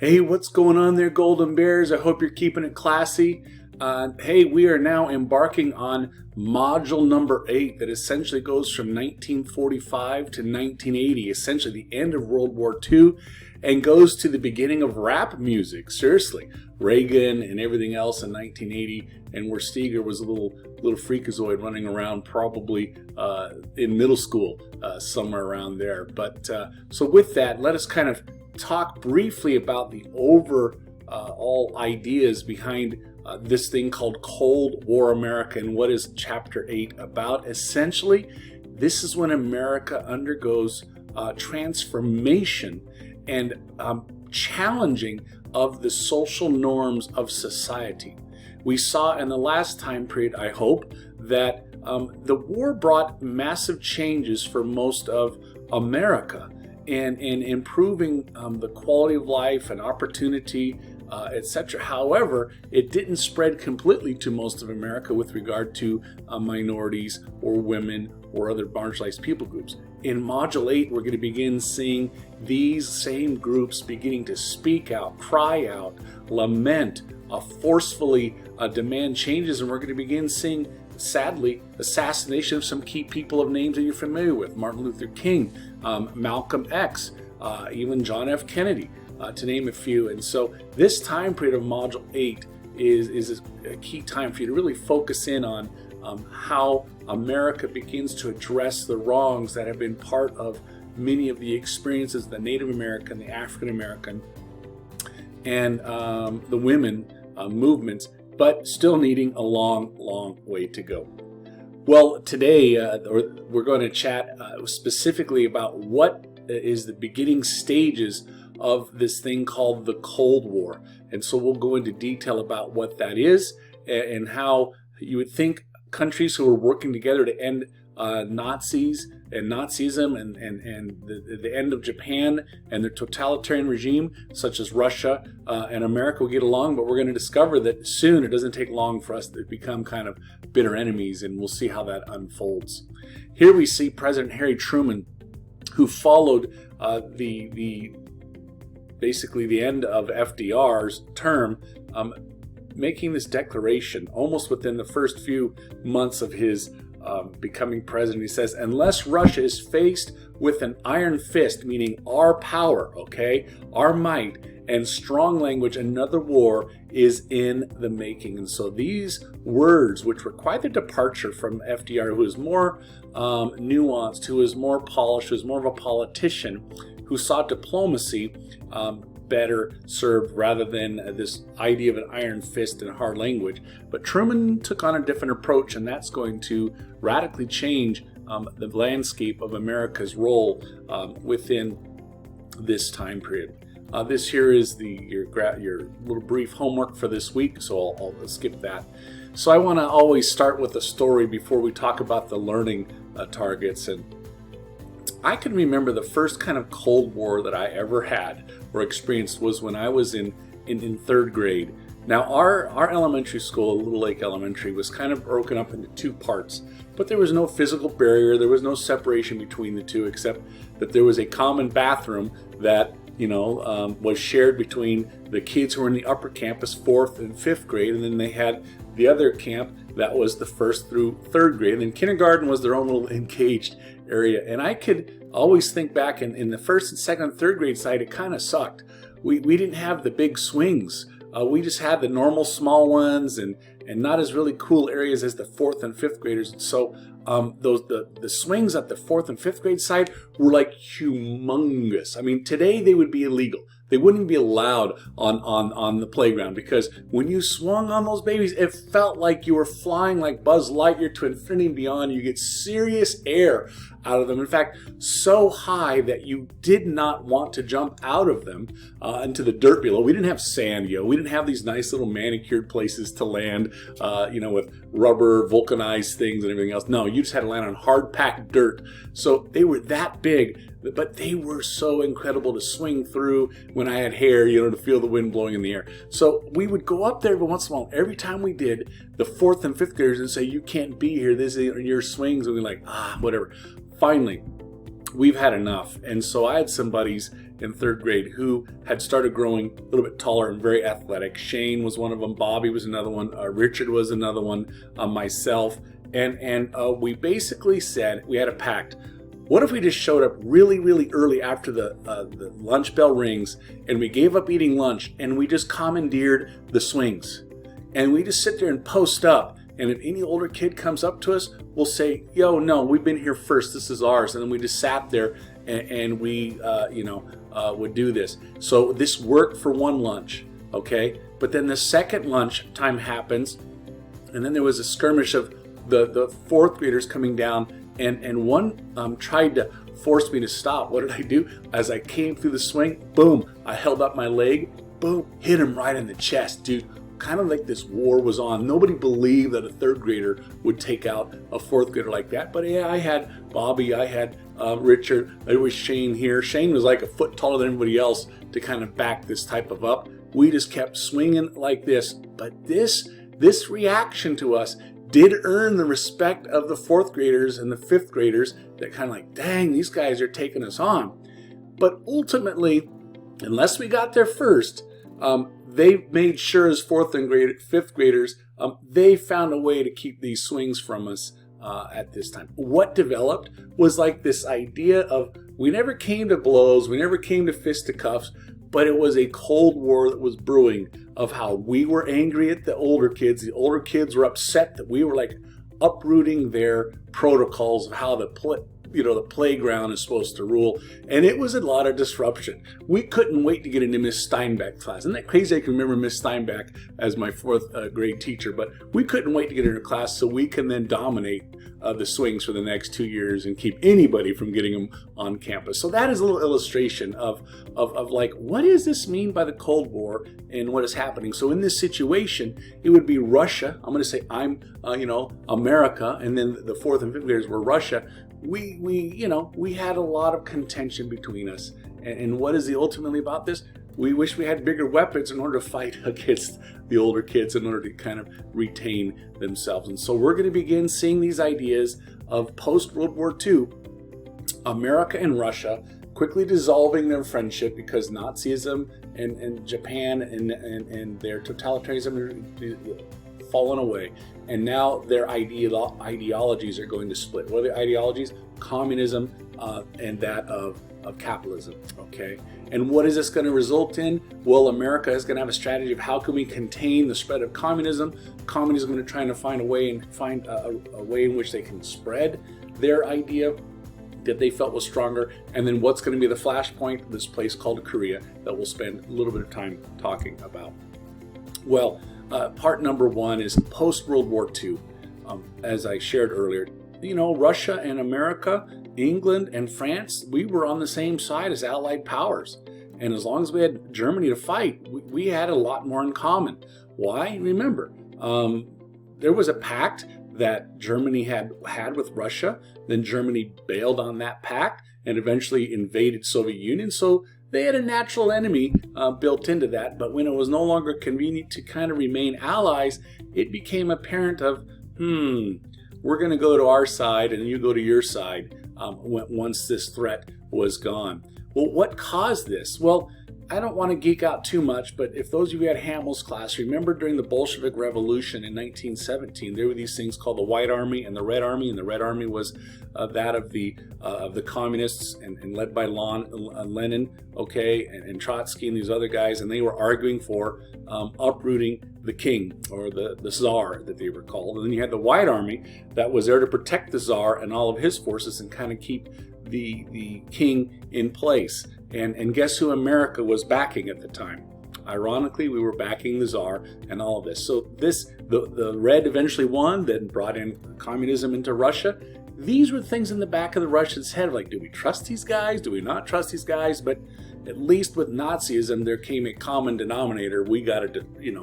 Hey, what's going on there, Golden Bears? I hope you're keeping it classy. Hey, we are now embarking on module number 8 that essentially goes from 1945 to 1980, essentially the end of World War II, and goes to the beginning of rap music. Seriously, Reagan and everything else in 1980, and where Steger was a little freakazoid running around, probably in middle school, somewhere around there. But so with that, let us kind of talk briefly about the overall ideas behind this thing called Cold War America and what is Chapter 8 about. Essentially, this is when America undergoes transformation and challenging of the social norms of society. We saw in the last time period, I hope, that the war brought massive changes for most of America and improving the quality of life and opportunity, etc. However, it didn't spread completely to most of America with regard to minorities or women or other marginalized people groups. In Module 8, we're going to begin seeing these same groups beginning to speak out, cry out, lament, forcefully demand changes, and we're going to begin seeing, sadly, assassination of some key people of names that you're familiar with: Martin Luther King, Malcolm X, even John F. Kennedy, to name a few. And so this time period of Module 8 is a key time for you to really focus in on how America begins to address the wrongs that have been part of many of the experiences of the Native American, the African American, and the women movements, but still needing a long way to go. Well, today we're going to chat specifically about what is the beginning stages of this thing called the Cold War. And so we'll go into detail about what that is and how you would think countries who are working together to end Nazis and Nazism and the end of Japan and their totalitarian regime, such as Russia and America, will get along. But we're going to discover that soon, it doesn't take long for us to become kind of bitter enemies, and we'll see how that unfolds. Here we see President Harry Truman, who followed basically the end of FDR's term, making this declaration almost within the first few months of his becoming president. He says, unless Russia is faced with an iron fist, meaning our power, okay, our might and strong language, another war is in the making. And so these words, which were quite a departure from FDR, who is more nuanced, who is more polished, who is more of a politician, who saw diplomacy better served rather than this idea of an iron fist and hard language. But Truman took on a different approach, and that's going to radically change the landscape of America's role within this time period. This here is your little brief homework for this week, so I'll skip that. So I want to always start with a story before we talk about the learning targets. And I can remember the first kind of Cold War that I ever had or experienced was when I was in third grade. Now our elementary school, Little Lake Elementary, was kind of broken up into two parts, but there was no physical barrier, there was no separation between the two, except that there was a common bathroom that was shared between the kids who were in the upper campus, 4th and 5th grade, and then they had the other camp that was the 1st through 3rd grade, and then kindergarten was their own little encaged area. And I could always think back in the 1st and 2nd and 3rd grade side, it kind of sucked. We didn't have the big swings. We just had the normal small ones and not as really cool areas as the 4th and 5th graders. And so the swings at the 4th and 5th grade side were like humongous. I mean, today they would be illegal. They wouldn't be allowed on the playground, because when you swung on those babies, it felt like you were flying like Buzz Lightyear to infinity and beyond. You get serious air out of them. In fact, so high that you did not want to jump out of them into the dirt below. We didn't have sand, we didn't have these nice little manicured places to land, with rubber vulcanized things and everything else. No, you just had to land on hard packed dirt. So they were that big, but they were so incredible to swing through when I had hair, to feel the wind blowing in the air. So we would go up there every once in a while. Every time we did, the 4th and 5th graders would say, you can't be here. This is your swings. And we're like, whatever. Finally, we've had enough. And so I had some buddies in third grade who had started growing a little bit taller and very athletic. Shane was one of them. Bobby was another one. Richard was another one. Myself. And we basically said, we had a pact. What if we just showed up really, really early after the lunch bell rings, and we gave up eating lunch, and we just commandeered the swings? And we just sit there and post up. And if any older kid comes up to us, we'll say, yo, no, we've been here first. This is ours. And then we just sat there and we, would do this. So this worked for one lunch, okay? But then the second lunch time happens, and then there was a skirmish of the fourth graders coming down, and one tried to force me to stop. What did I do? As I came through the swing, boom, I held up my leg, boom, hit him right in the chest, dude. Kind of like this war was on. Nobody believed that a third grader would take out a fourth grader like that. But yeah, I had Bobby, I had Richard, there was Shane here. Shane was like a foot taller than everybody else to kind of back this type of up. We just kept swinging like this. But this reaction to us did earn the respect of the fourth graders and the fifth graders that kind of like, dang, these guys are taking us on. But ultimately, unless we got there first, they made sure as fourth and fifth graders, they found a way to keep these swings from us at this time. What developed was like this idea of, we never came to blows, we never came to fisticuffs, but it was a Cold War that was brewing of how we were angry at the older kids. The older kids were upset that we were like uprooting their protocols of how the playground is supposed to rule, and it was a lot of disruption. We couldn't wait to get into Miss Steinbeck's class. Isn't that crazy? I can remember Miss Steinbeck as my fourth grade teacher, but we couldn't wait to get in her class so we can then dominate the swings for the next 2 years and keep anybody from getting them on campus. So that is a little illustration of like, what does this mean by the Cold War and what is happening? So in this situation, it would be Russia. I'm going to say I'm America, and then the fourth and fifth graders were Russia. We had a lot of contention between us. And what is the ultimately about this? We wish we had bigger weapons in order to fight against the older kids in order to kind of retain themselves. And so we're going to begin seeing these ideas of post-World War II, America and Russia quickly dissolving their friendship because Nazism and Japan and their totalitarianism fallen away. And now their ideologies are going to split. What are the ideologies? Communism and that of capitalism, okay? And what is this going to result in? Well, America is going to have a strategy of how can we contain the spread of communism. Communism is going to try to find a way in which they can spread their idea that they felt was stronger. And then what's going to be the flashpoint? This place called Korea that we'll spend a little bit of time talking about. Well, part number one is post-World War II. As I shared earlier, Russia and America, England and France, we were on the same side as Allied powers. And as long as we had Germany to fight, we had a lot more in common. Why? Remember, there was a pact that Germany had with Russia. Then Germany bailed on that pact and eventually invaded Soviet Union. So they had a natural enemy built into that. But when it was no longer convenient to kind of remain allies, it became apparent of, we're going to go to our side and you go to your side once this threat was gone. Well, what caused this? Well, I don't want to geek out too much, but if those of you had Hamill's class, remember during the Bolshevik Revolution in 1917, there were these things called the White Army and the Red Army, and the Red Army was that of the communists and led by Lenin, okay, and Trotsky and these other guys, and they were arguing for uprooting the king, or the Tsar that they were called. And then you had the White Army that was there to protect the Tsar and all of his forces and kind of keep the king in place. And guess who America was backing at the time? Ironically, we were backing the Tsar and all of this. So the Red eventually won, then brought in communism into Russia. These were things in the back of the Russians' head, like, do we trust these guys? Do we not trust these guys? But at least with Nazism, there came a common denominator. We got to,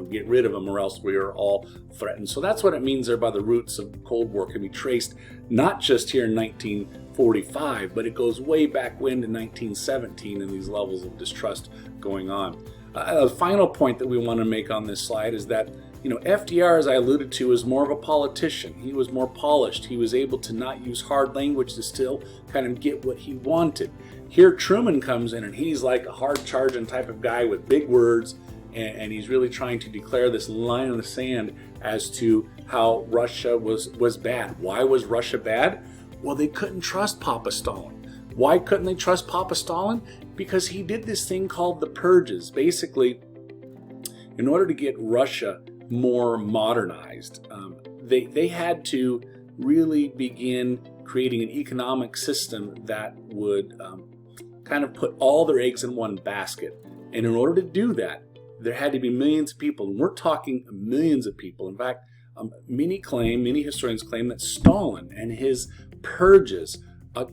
get rid of them, or else we are all threatened. So that's what it means there by the roots of the Cold War can be traced, not just here in 1945, but it goes way back when to 1917 and these levels of distrust going on. A final point that we want to make on this slide is that FDR, as I alluded to, was more of a politician. He was more polished. He was able to not use hard language to still kind of get what he wanted. Here Truman comes in and he's like a hard charging type of guy with big words, and he's really trying to declare this line in the sand as to how Russia was bad. Why was Russia bad? Well, they couldn't trust Papa Stalin. Why couldn't they trust Papa Stalin? Because he did this thing called the purges. Basically, in order to get Russia more modernized, they had to really begin creating an economic system that would kind of put all their eggs in one basket. And in order to do that, there had to be millions of people, and we're talking millions of people. In fact, many historians claim that Stalin and his purges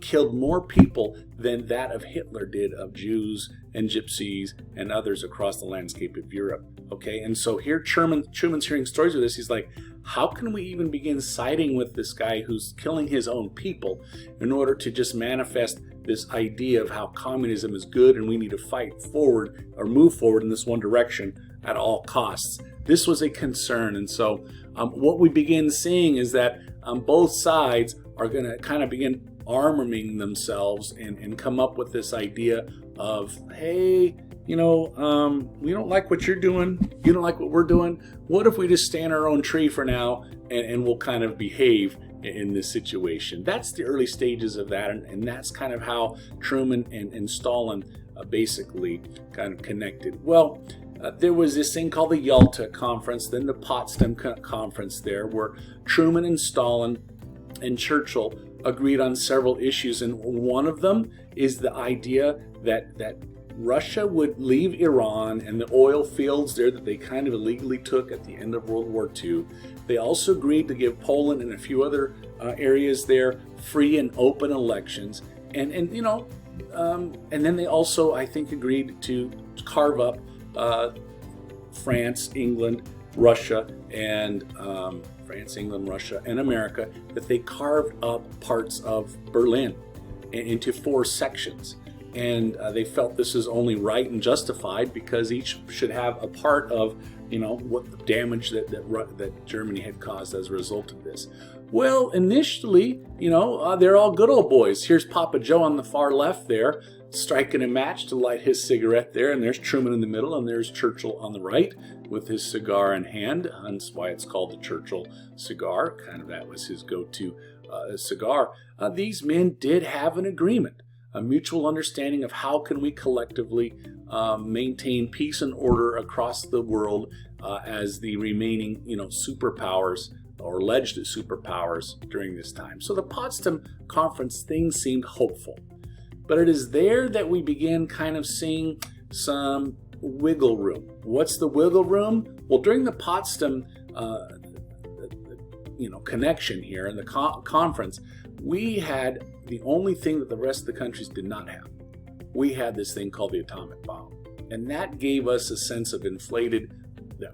killed more people than that of Hitler did of Jews and Gypsies and others across the landscape of Europe. Okay, and so here Truman's hearing stories of this. He's like, how can we even begin siding with this guy who's killing his own people in order to just manifest this idea of how communism is good and we need to fight forward or move forward in this one direction at all costs? This was a concern, and so what we begin seeing is that both sides are going to kind of begin arming themselves and come up with this idea of, hey, we don't like what you're doing, you don't like what we're doing, what if we just stay in our own tree for now and we'll kind of behave in this situation? That's the early stages of that, and that's kind of how Truman and Stalin basically kind of connected. Well, there was this thing called the Yalta Conference, then the Potsdam Conference there, where Truman and Stalin and Churchill agreed on several issues, and one of them is the idea that Russia would leave Iran and the oil fields there that they kind of illegally took at the end of World War II. They also agreed to give Poland and a few other areas there free and open elections, and then they also, I think, agreed to carve up France, England, Russia, and America, that they carved up parts of Berlin into 4 sections. And they felt this is only right and justified because each should have a part of, what the damage that Germany had caused as a result of this. Well, initially, they're all good old boys. Here's Papa Joe on the far left there, striking a match to light his cigarette there, and there's Truman in the middle, and there's Churchill on the right with his cigar in hand. Hence why it's called the Churchill cigar. Kind of that was his go-to cigar. These men did have an agreement, a mutual understanding of how can we collectively maintain peace and order across the world as the remaining, superpowers or alleged superpowers during this time. So the Potsdam Conference, things seemed hopeful. But it is there that we begin kind of seeing some wiggle room. What's the wiggle room? Well, during the Potsdam connection here in the conference, we had the only thing that the rest of the countries did not have. We had this thing called the atomic bomb. And that gave us a sense of inflated,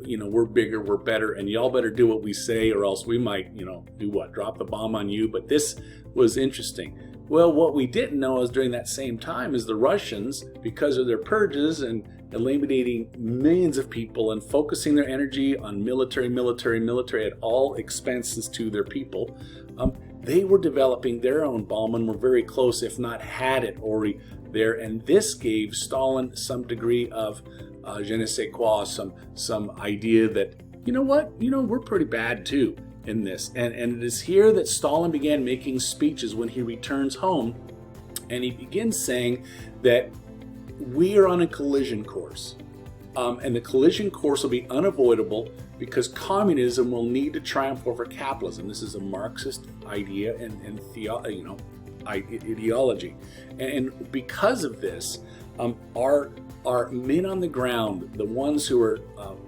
we're bigger, we're better, and y'all better do what we say or else we might, do what? Drop the bomb on you. But this was interesting. Well, what we didn't know is during that same time is the Russians, because of their purges and eliminating millions of people and focusing their energy on military at all expenses to their people, they were developing their own bomb and were very close, if not had it already there. And this gave Stalin some degree of je ne sais quoi, some idea that, we're pretty bad too in this. And it is here that Stalin began making speeches when he returns home, and he begins saying that we are on a collision course. And the collision course will be unavoidable because communism will need to triumph over capitalism. This is a Marxist idea and ideology. And because of this, our men on the ground, the ones who are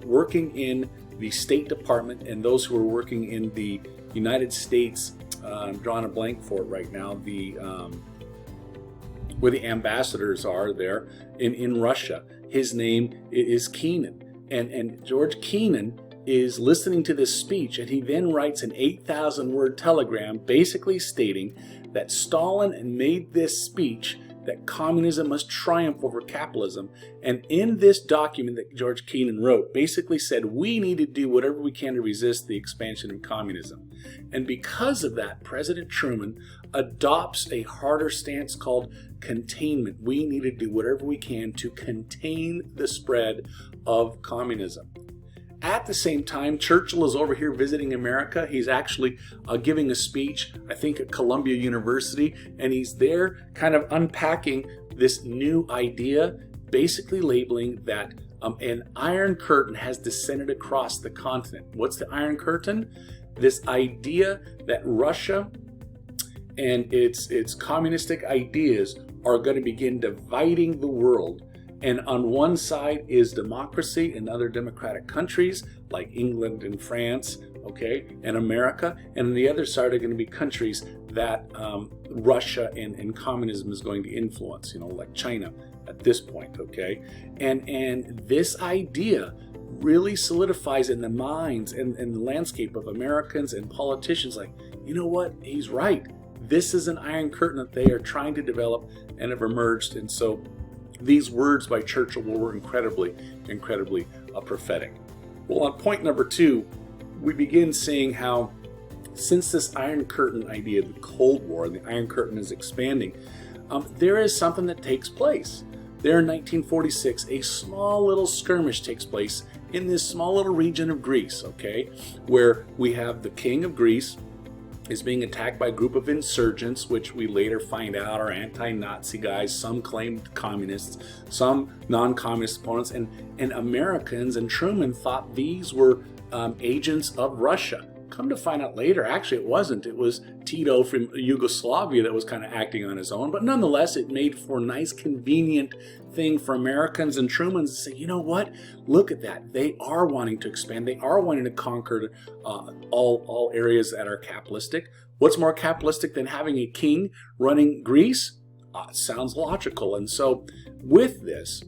working in the State Department and those who are working in the United States, I'm drawing a blank for it right now, where the ambassadors are there in Russia. His name is Kennan. And George Kennan is listening to this speech, and he then writes an 8,000 word telegram basically stating that Stalin made this speech that communism must triumph over capitalism. And in this document that George Kennan wrote, basically said we need to do whatever we can to resist the expansion of communism. And because of that, President Truman adopts a harder stance called containment. We need to do whatever we can to contain the spread of communism. At the same time, Churchill is over here visiting America. He's actually giving a speech, I think, at Columbia University, and he's there kind of unpacking this new idea, basically labeling that an iron curtain has descended across the continent. What's the Iron Curtain? This idea that Russia and its communistic ideas are going to begin dividing the world. And on one side is democracy and other democratic countries like England and France, okay, and America. And on the other side are going to be countries that Russia and communism is going to influence, you know, like China at this point, okay. And this idea really solidifies in the minds and the landscape of Americans and politicians like, you know what, he's right. This is an iron curtain that they are trying to develop and have emerged. And so these words by Churchill were incredibly prophetic. Well, on point number 2, we begin seeing how since this Iron Curtain idea, the Cold War, the Iron Curtain is expanding, there is something that takes place. There in 1946, a small little skirmish takes place in this small little region of Greece, okay, where we have the king of Greece is being attacked by a group of insurgents, which we later find out are anti-Nazi guys. Some claimed communists, some non-communist opponents, and Americans and Truman thought these were agents of Russia. Come to find out later, actually it wasn't. It was Tito from Yugoslavia that was kind of acting on his own. But nonetheless, it made for a nice, convenient thing for Americans and Truman to say, you know what? Look at that. They are wanting to expand. They are wanting to conquer all areas that are capitalistic. What's more capitalistic than having a king running Greece? Sounds logical. And so with this,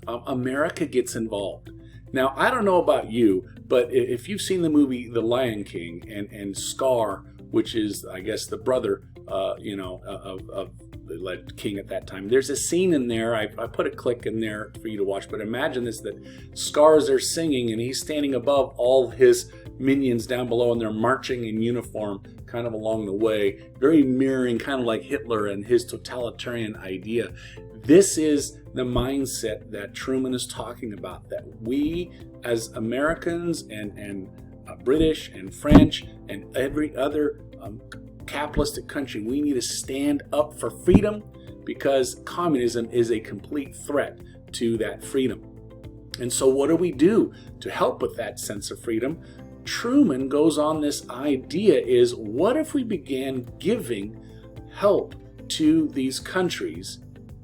America gets involved. Now, I don't know about you, but if you've seen the movie The Lion King and Scar, which is, I guess, the brother, of the led king at that time, there's a scene in there, I put a clip in there for you to watch, but imagine this, that Scar's there singing and he's standing above all his minions down below and they're marching in uniform kind of along the way, very mirroring kind of like Hitler and his totalitarian idea. This is the mindset that Truman is talking about, that we as Americans and British and French and every other capitalistic country, we need to stand up for freedom because communism is a complete threat to that freedom. And so what do we do to help with that sense of freedom? Truman goes on this idea is, what if we began giving help to these countries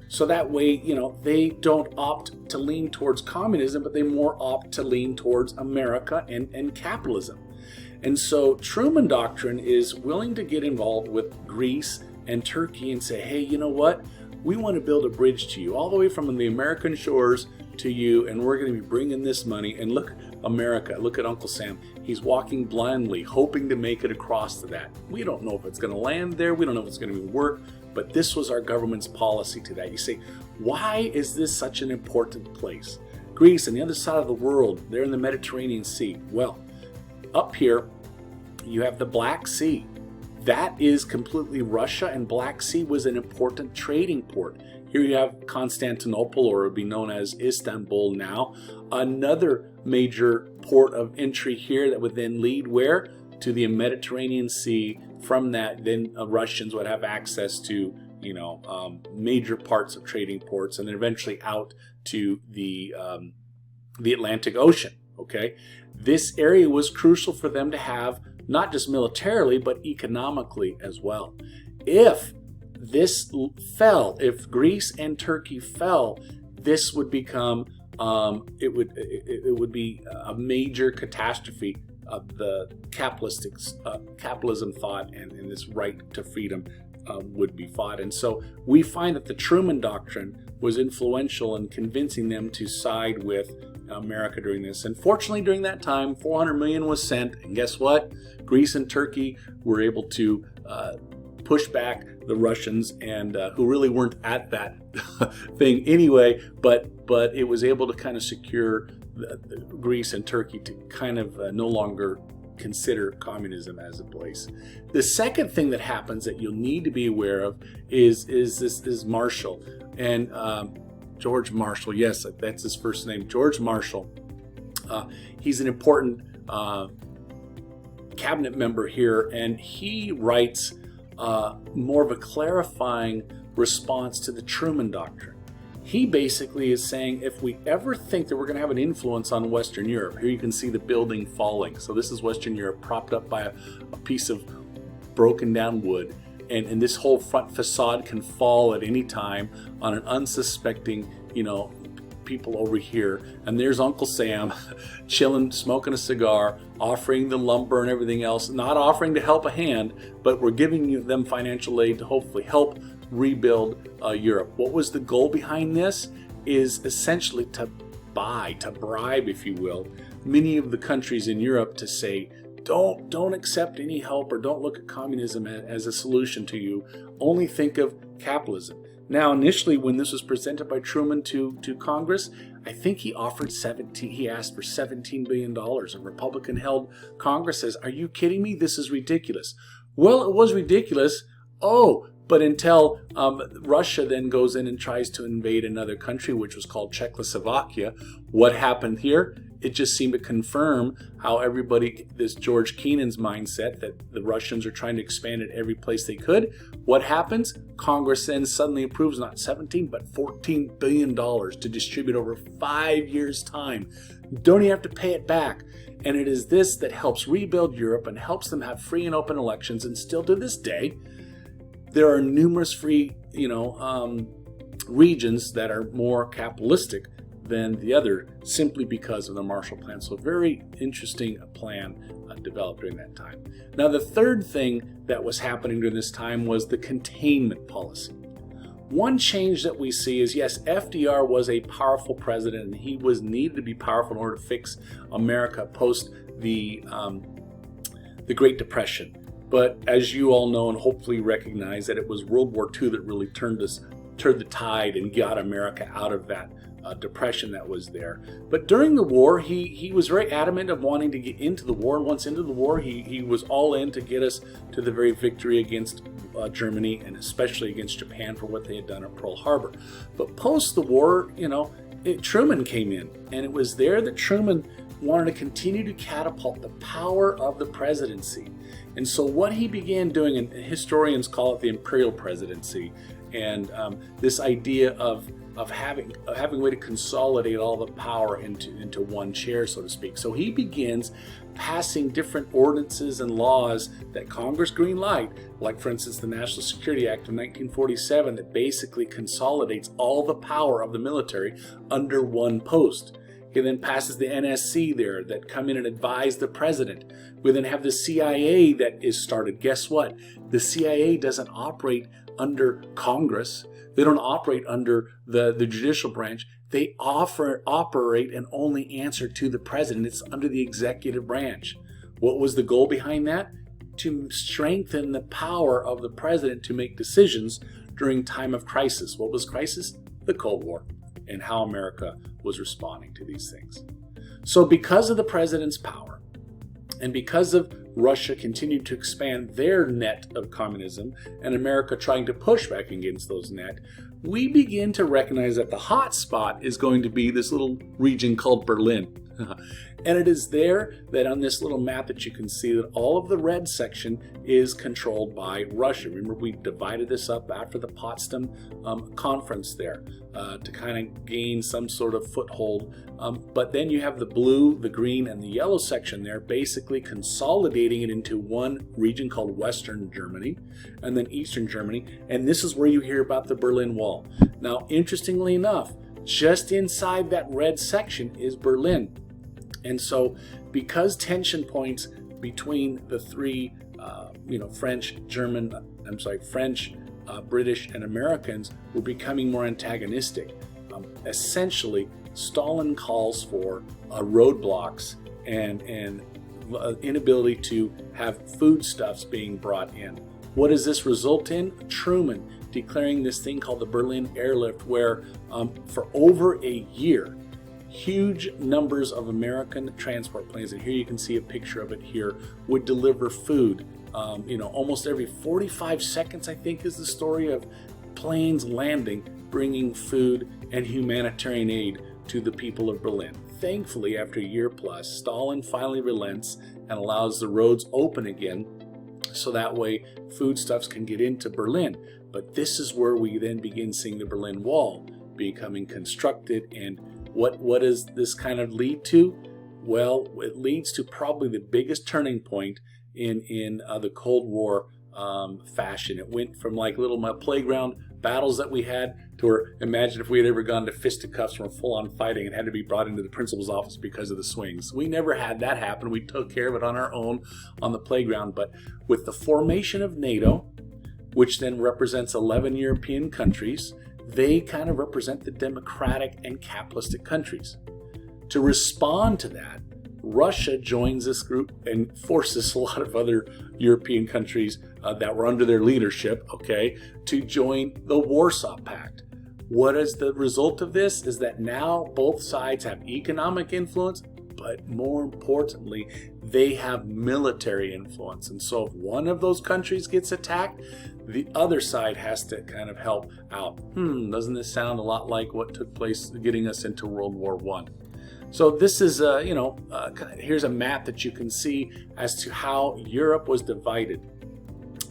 so that way, you know, they don't opt to lean towards communism, but they more opt to lean towards America and capitalism. And so Truman Doctrine is willing to get involved with Greece and Turkey and say, hey, you know what? We want to build a bridge to you all the way from the American shores to you, and we're going to be bringing this money. And look, America, look at Uncle Sam. He's walking blindly, hoping to make it across to that. We don't know if it's going to land there. We don't know if it's going to work. But this was our government's policy to that. You say, why is this such an important place? Greece on the other side of the world, they're in the Mediterranean Sea. Well, up here, you have the Black Sea. That is completely Russia, and Black Sea was an important trading port. Here you have Constantinople, or it would be known as Istanbul now, another major port of entry here that would then lead where? To the Mediterranean Sea. From that, then Russians would have access to, major parts of trading ports, and then eventually out to the Atlantic Ocean. Okay, this area was crucial for them to have, not just militarily, but economically as well. If this fell, if Greece and Turkey fell, this would become, it would be a major catastrophe of the capitalism thought, and this right to freedom would be fought. And so we find that the Truman Doctrine was influential in convincing them to side with America during this. And fortunately, during that time, $400 million was sent, and guess what? Greece and Turkey were able to push back the Russians, and who really weren't at that thing anyway, but it was able to kind of secure Greece and Turkey to kind of no longer consider communism as a place. The second thing that happens that you'll need to be aware of is this Marshall, and George Marshall, yes, that's his first name, George Marshall. He's an important cabinet member here, and he writes more of a clarifying response to the Truman Doctrine. He basically is saying, if we ever think that we're going to have an influence on Western Europe, here you can see the building falling. So this is Western Europe propped up by a piece of broken down wood. And this whole front facade can fall at any time on an unsuspecting, people over here. And there's Uncle Sam chilling, smoking a cigar, offering the lumber and everything else, not offering to help a hand, but we're giving them financial aid to hopefully help rebuild Europe. What was the goal behind this? Is essentially to bribe, if you will, many of the countries in Europe to say, don't accept any help, or don't look at communism as a solution to you. Only think of capitalism. Now, initially, when this was presented by Truman to Congress, I think he asked for $17 billion. A Republican-held Congress says, "Are you kidding me? This is ridiculous." Well, it was ridiculous. But until Russia then goes in and tries to invade another country, which was called Czechoslovakia, what happened here? It just seemed to confirm how everybody, this George Kennan's mindset that the Russians are trying to expand at every place they could. What happens? Congress then suddenly approves not 17, but $14 billion to distribute over 5 years' time. Don't even have to pay it back. And it is this that helps rebuild Europe and helps them have free and open elections. And still to this day, there are numerous free, regions that are more capitalistic than the other, simply because of the Marshall Plan. So, a very interesting plan developed during that time. Now, the third thing that was happening during this time was the containment policy. One change that we see is, yes, FDR was a powerful president, and he was needed to be powerful in order to fix America post the Great Depression. But as you all know and hopefully recognize, that it was World War II that really turned the tide and got America out of that depression that was there. But during the war, he was very adamant of wanting to get into the war. And once into the war, he was all in to get us to the very victory against Germany, and especially against Japan for what they had done at Pearl Harbor. But post the war, Truman came in, and it was there that Truman wanted to continue to catapult the power of the presidency. And so what he began doing, and historians call it the imperial presidency, and this idea of having a way to consolidate all the power into one chair, so to speak. So he begins passing different ordinances and laws that Congress green light, like for instance the National Security Act of 1947, that basically consolidates all the power of the military under one post. He then passes the NSC there that come in and advise the president. We then have the CIA that is started. Guess what? The CIA doesn't operate under Congress. They don't operate under the judicial branch. They operate and only answer to the president. It's under the executive branch. What was the goal behind that? To strengthen the power of the president to make decisions during time of crisis. What was crisis? The Cold War, and how America was responding to these things. So because of the president's power, and because of Russia continued to expand their net of communism, and America trying to push back against those net, we begin to recognize that the hot spot is going to be this little region called Berlin. And it is there that on this little map that you can see that all of the red section is controlled by Russia. Remember, we divided this up after the Potsdam conference there to kind of gain some sort of foothold. But then you have the blue, the green, and the yellow section there, basically consolidating it into one region called Western Germany and then Eastern Germany. And this is where you hear about the Berlin Wall. Now, interestingly enough, just inside that red section is Berlin. And so because tension points between the three, French, British, and Americans were becoming more antagonistic, essentially Stalin calls for roadblocks and inability to have foodstuffs being brought in. What does this result in? Truman declaring this thing called the Berlin Airlift, where for over a year, huge numbers of American transport planes, and here you can see a picture of it here, would deliver food. Almost every 45 seconds, I think, is the story of planes landing, bringing food and humanitarian aid to the people of Berlin. Thankfully, after a year plus, Stalin finally relents and allows the roads open again, so that way foodstuffs can get into Berlin. But this is where we then begin seeing the Berlin Wall becoming constructed. And what does this kind of lead to? Well, it leads to probably the biggest turning point in the Cold War fashion. It went from like little playground battles that we had to where, imagine if we had ever gone to fisticuffs from full-on fighting and had to be brought into the principal's office because of the swings. We never had that happen. We took care of it on our own on the playground. But with the formation of NATO, which then represents 11 European countries, they kind of represent the democratic and capitalistic countries. To respond to that, Russia joins this group and forces a lot of other European countries that were under their leadership, to join the Warsaw Pact. What is the result of this? Is that now both sides have economic influence, but more importantly, they have military influence. And so if one of those countries gets attacked, the other side has to kind of help out. Doesn't this sound a lot like what took place getting us into World War I? So this is, here's a map that you can see as to how Europe was divided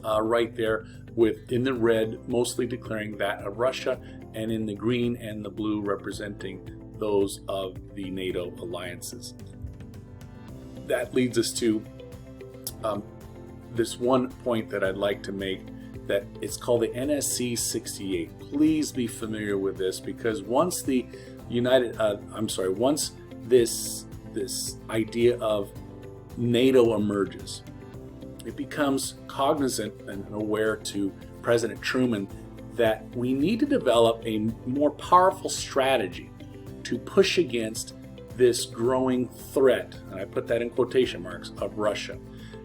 right there, with in the red mostly declaring that of Russia, and in the green and the blue representing those of the NATO alliances. That leads us to this one point that I'd like to make, that it's called the NSC 68. Please be familiar with this, because once the once this idea of NATO emerges, it becomes cognizant and aware to President Truman that we need to develop a more powerful strategy to push against this growing threat, and I put that in quotation marks, of Russia.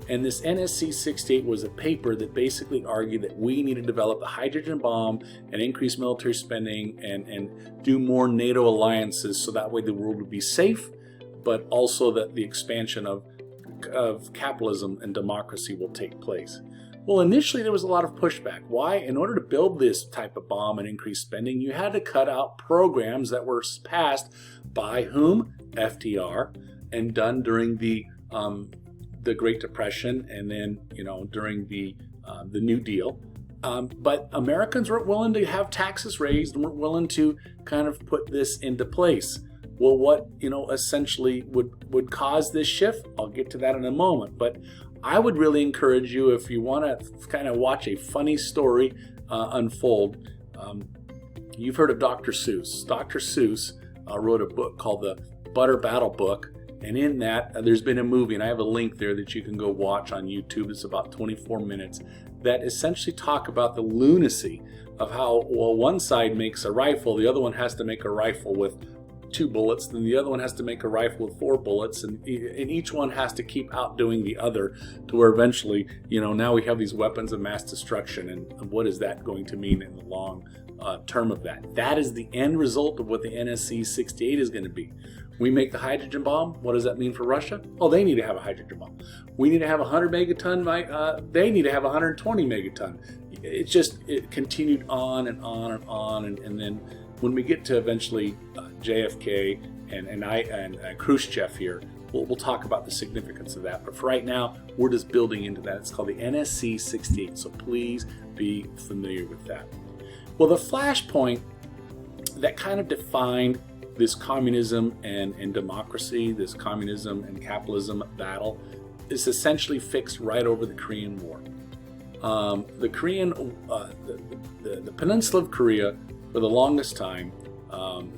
And this NSC 68 was a paper that basically argued that we need to develop the hydrogen bomb and increase military spending and do more NATO alliances, so that way the world would be safe, but also that the expansion of capitalism and democracy will take place. Well, initially there was a lot of pushback. Why? In order to build this type of bomb and increase spending, you had to cut out programs that were passed by whom? FDR, and done during the Great Depression, and then during the New Deal. But Americans weren't willing to have taxes raised, and weren't willing to kind of put this into place. Well, what essentially would cause this shift? I'll get to that in a moment. But I would really encourage you, if you want to kind of watch a funny story unfold. You've heard of Dr. Seuss. Dr. Seuss wrote a book called the Butter Battle Book, and in that there's been a movie, and I have a link there that you can go watch on YouTube. It's about 24 minutes that essentially talk about the lunacy of how, well, one side makes a rifle, the other one has to make a rifle with 2 bullets, then the other one has to make a rifle with 4 bullets, and each one has to keep outdoing the other, to where eventually, now we have these weapons of mass destruction. And what is that going to mean in the long term of that? That is the end result of what the NSC 68 is going to be. We make the hydrogen bomb. What does that mean for Russia? Oh, they need to have a hydrogen bomb. We need to have 100 megaton. They need to have 120 megaton. It continued on and on and on, and then when we get to eventually JFK and Khrushchev here, we'll talk about the significance of that. But for right now, we're just building into that. It's called the NSC 68. So please be familiar with that. Well, the flashpoint that kind of defined this communism and democracy, this communism and capitalism battle, is essentially fixed right over the Korean War. The peninsula of Korea, for the longest time,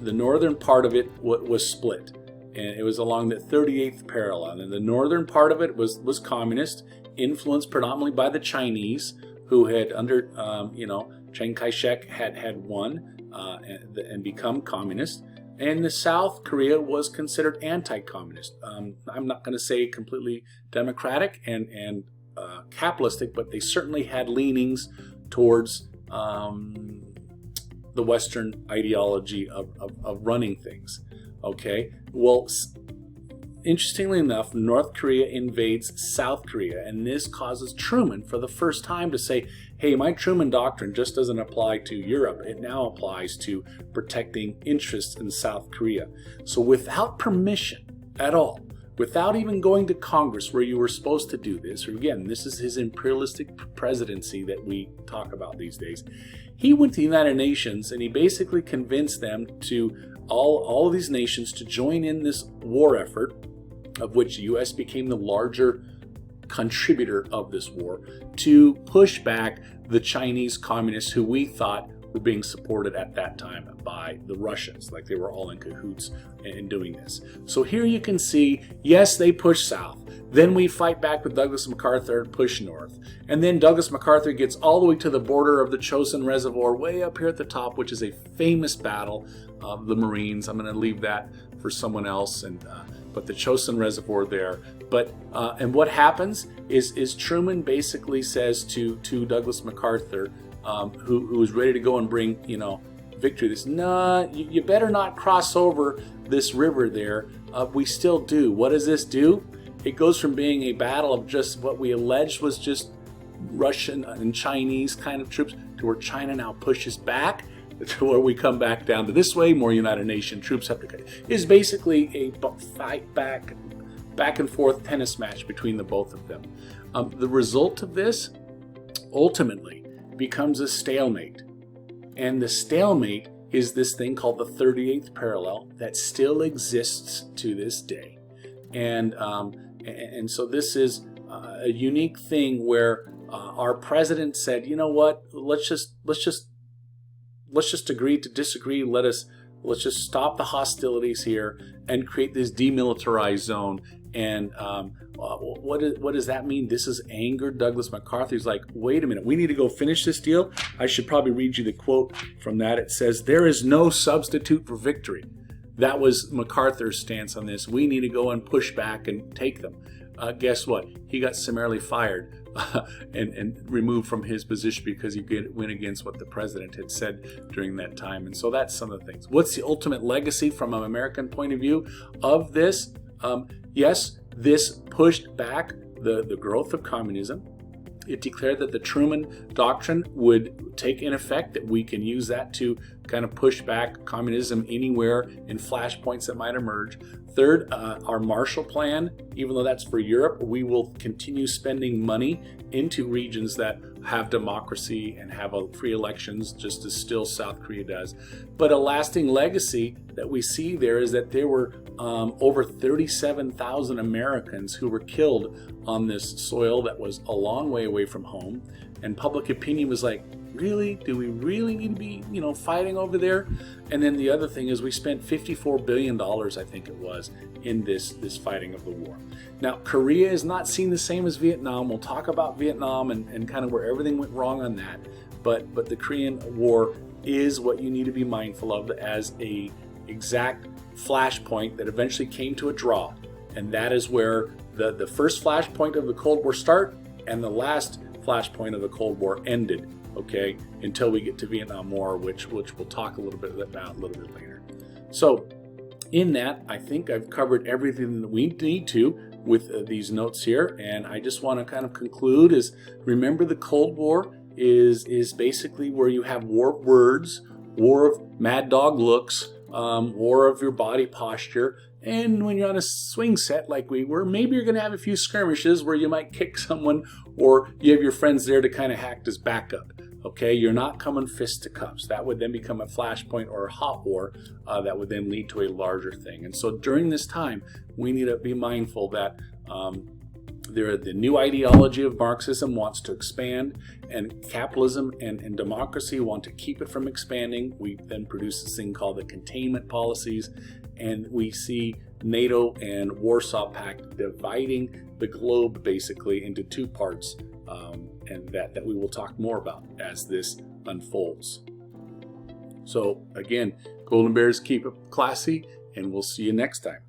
the northern part of it was split, and it was along the 38th parallel. And the northern part of it was communist, influenced predominantly by the Chinese, who had under Chiang Kai-shek had won and become communist. And the South Korea was considered anti-communist. I'm not going to say completely democratic, and capitalistic, but they certainly had leanings towards the Western ideology of running things. Okay, well, interestingly enough, North Korea invades South Korea, and this causes Truman for the first time to say, hey, my Truman Doctrine just doesn't apply to Europe. It now applies to protecting interests in South Korea. So without permission at all, without even going to Congress where you were supposed to do this, or again, this is his imperialistic presidency that we talk about these days, he went to the United Nations and he basically convinced them to, all of these nations, to join in this war effort, of which the U.S. became the larger contributor of this war, to push back the Chinese communists who we thought were being supported at that time by the Russians, like they were all in cahoots in doing this. So here you can see, yes, they push south. Then we fight back with Douglas MacArthur and push north. And then Douglas MacArthur gets all the way to the border of the Chosin Reservoir, way up here at the top, which is a famous battle of the Marines. I'm going to leave that for someone else, but the Chosin Reservoir there. But and what happens is Truman basically says to Douglas MacArthur, who was ready to go and bring, victory, this, nah, you better not cross over this river there. We still do. What does this do? It goes from being a battle of just what we alleged was just Russian and Chinese kind of troops to where China now pushes back, to where we come back down to this way, more United Nations troops have to cut. It's basically a fight back and forth tennis match between the both of them. The result of this ultimately becomes a stalemate. And the stalemate is this thing called the 38th parallel that still exists to this day. And so this is a unique thing where our president said, you know what, let's just agree to disagree. Let's just stop the hostilities here and create this demilitarized zone. And what does that mean? This has angered Douglas MacArthur. He's like, wait a minute, we need to go finish this deal. I should probably read you the quote from that. It says, "There is no substitute for victory." That was MacArthur's stance on this. We need to go and push back and take them. Guess what? He got summarily fired and removed from his position because he went against what the president had said during that time. And so that's some of the things. What's the ultimate legacy from an American point of view of this? Yes, this pushed back the growth of communism. It declared that the Truman Doctrine would take in effect, that we can use that to kind of push back communism anywhere in flashpoints that might emerge. Third, our Marshall Plan, even though that's for Europe, we will continue spending money into regions that have democracy and have free elections, just as still South Korea does. But a lasting legacy that we see there is that there were over 37,000 Americans who were killed on this soil that was a long way away from home. And public opinion was like, really? Do we really need to be, fighting over there? And then the other thing is we spent $54 billion, I think it was, in this fighting of the war. Now, Korea is not seen the same as Vietnam. We'll talk about Vietnam and kind of where everything went wrong on that. But the Korean War is what you need to be mindful of as a exact flashpoint that eventually came to a draw. And that is where the first flashpoint of the Cold War started and the last flashpoint of the Cold War ended, okay, until we get to Vietnam War, which we'll talk a little bit about a little bit later. So in that, I think I've covered everything that we need to with these notes here, and I just want to kind of conclude is, remember the Cold War is basically where you have war of words, war of mad dog looks, war of your body posture. And when you're on a swing set like we were, maybe you're going to have a few skirmishes where you might kick someone, or you have your friends there to kind of act as backup. Okay, you're not coming fist to cuffs. That would then become a flashpoint or a hot war that would then lead to a larger thing. And so during this time, we need to be mindful that the new ideology of Marxism wants to expand, and capitalism and democracy want to keep it from expanding. We then produce this thing called the containment policies, and we see NATO and Warsaw Pact dividing the globe basically into two parts, and that we will talk more about as this unfolds. So again, Golden Bears, keep it classy, and we'll see you next time.